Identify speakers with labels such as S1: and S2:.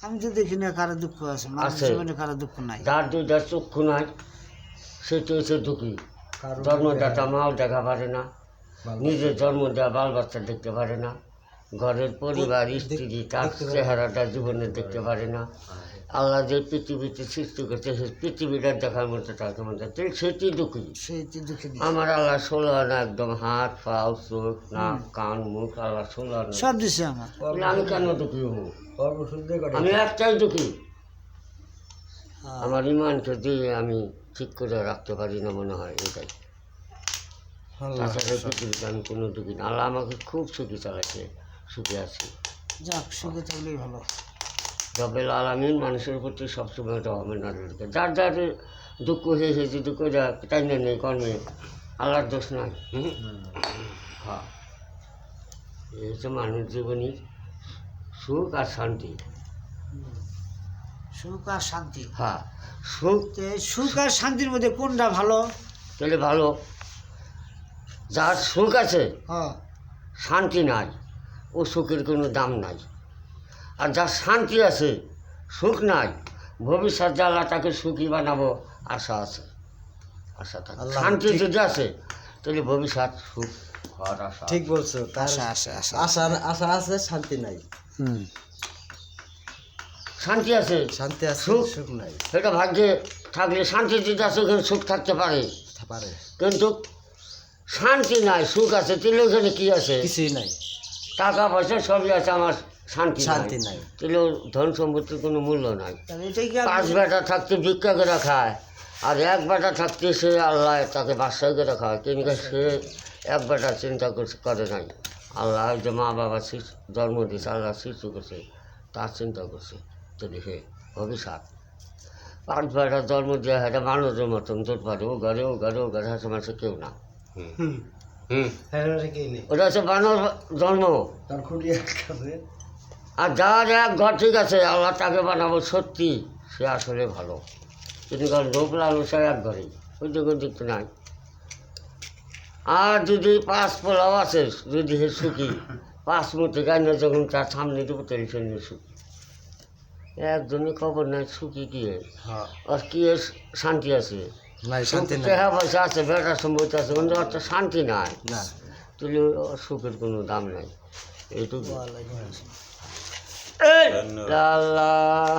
S1: আমি তো দেখি না কারো দুঃখ আছে, মানুষ জীবনে কারো দুঃখ নাই।
S2: যার দুইটা চক্ষু নাই সেটা হচ্ছে দুঃখী। জন্মদাতা মাও দেখা পারে না, নিজের জন্ম দেওয়া বাল বাচ্চা দেখতে পারে না, ঘরের পরিবার স্ত্রী তার চেহারাটা জীবনে দেখতে পারে না। আল্লাহ যে পৃথিবীতে সৃষ্টি করছে সেই পৃথিবীটা দেখার মতো তাকে মধ্যে সেটি দুঃখী। আমার আল্লাহ 16 আনা একদম হাত পা চোখ নাক কান মুখ আল্লাহ 16 আনা
S1: সব দিছে আমার।
S2: আমি কেন দুঃখী হবো? আমি একটাই দুঃখী, আমার ইমানকে দিয়ে আমি ঠিক করে রাখতে পারি না মনে হয়, এটাই। তাছাড়া পৃথিবীতে আমি কোনো দুঃখী না। আল্লাহ আমাকে খুব সুখী চালাচ্ছে, সুখী আছি।
S1: যাক, সুখে থাকলেই ভালো।
S2: রব্বুল আলামিন মানুষের প্রতি সবসময় রহমান নাজিল করে। যার যার দুঃখ হয়েছে যদি করে তাই না নেই কর্মে আল্লাহর দোষ নাই। হ্যাঁ, এই হচ্ছে মানুষ জীবনের সুখ আর শান্তি।
S1: সুখ আর শান্তি।
S2: হ্যাঁ,
S1: সুখ আর শান্তির মধ্যে কোনটা ভালো?
S2: তাহলে ভালো, যার সুখ আছে
S1: হ্যাঁ,
S2: শান্তি নাই, ও সুখের কোনো দাম নাই। আর যার শান্তি আছে সুখ নাই, ভবিষ্যৎ যে আল্লাহ তাকে সুখী বানাবো আশা আছে, আশা থাকে। শান্তি যদি আছে তাহলে ভবিষ্যৎ সুখ হওয়ার আশা।
S3: ঠিক বলছো,
S1: আশা আশা আশা
S3: আশা আশা আছে, শান্তি নাই।
S2: শান্তি আছে,
S3: শান্তি আছে, সুখ নাই।
S2: এটা ভাগ্যে থাকলে শান্তি যদি আছে ওখানে সুখ থাকতে পারে, কিন্তু শান্তি নাই সুখ আছে তাহলে ওখানে কী আছে?
S3: কিছুই নাই।
S2: টাকা পয়সা সবই আছে, আমার শান্তি
S3: শান্তি নাই,
S2: তাহলে ধন সম্পত্তির কোনো মূল্য নাই।
S1: এটাই কি
S2: 5 বেটা থাকতে ভিক্ষা করে খায়, আর 1 বেটা থাকতে সে আল্লাহ তাকে বাদশাহী করে খায়, কিন্তু সে 1 বেটা চিন্তা করে নাই। আল্লাহ যে মা বাবা জন্ম দিয়েছে, আল্লাহ সৃষ্টি করছে, তার চিন্তা করছে। যদি হে ভবিষ্যৎ 5 বেটা জন্ম দেওয়া হয়, এটা মানুষের মতন তোর পারে ও ঘরে ও ঘরে ও ঘরে হাসে কেউ না। ওটা হচ্ছে বানর জন্ম। আর যার 1 ঘর ঠিক আছে আল্লাহ তাকে বানাবো সত্যি সে আসলে ভালো, কিন্তু কারণ লোক লালসা 1 ঘরেই ওই দিক নাই। আর যদি 5 পোলাও আছে, যদি হে সুখী 5 মুঠি গাইনে যখন তার সামনে দেবো তাহলে সে সুখী। একজনই খবর নাই সুখী কি আর কি শান্তি আছে, টাকা পয়সা আছে, বেটা সম্পত্তি আছে, কিন্তু একটা শান্তি নাই, তাহলে সুখের কোনো দাম নাই। এইটুকু। আল্লাহ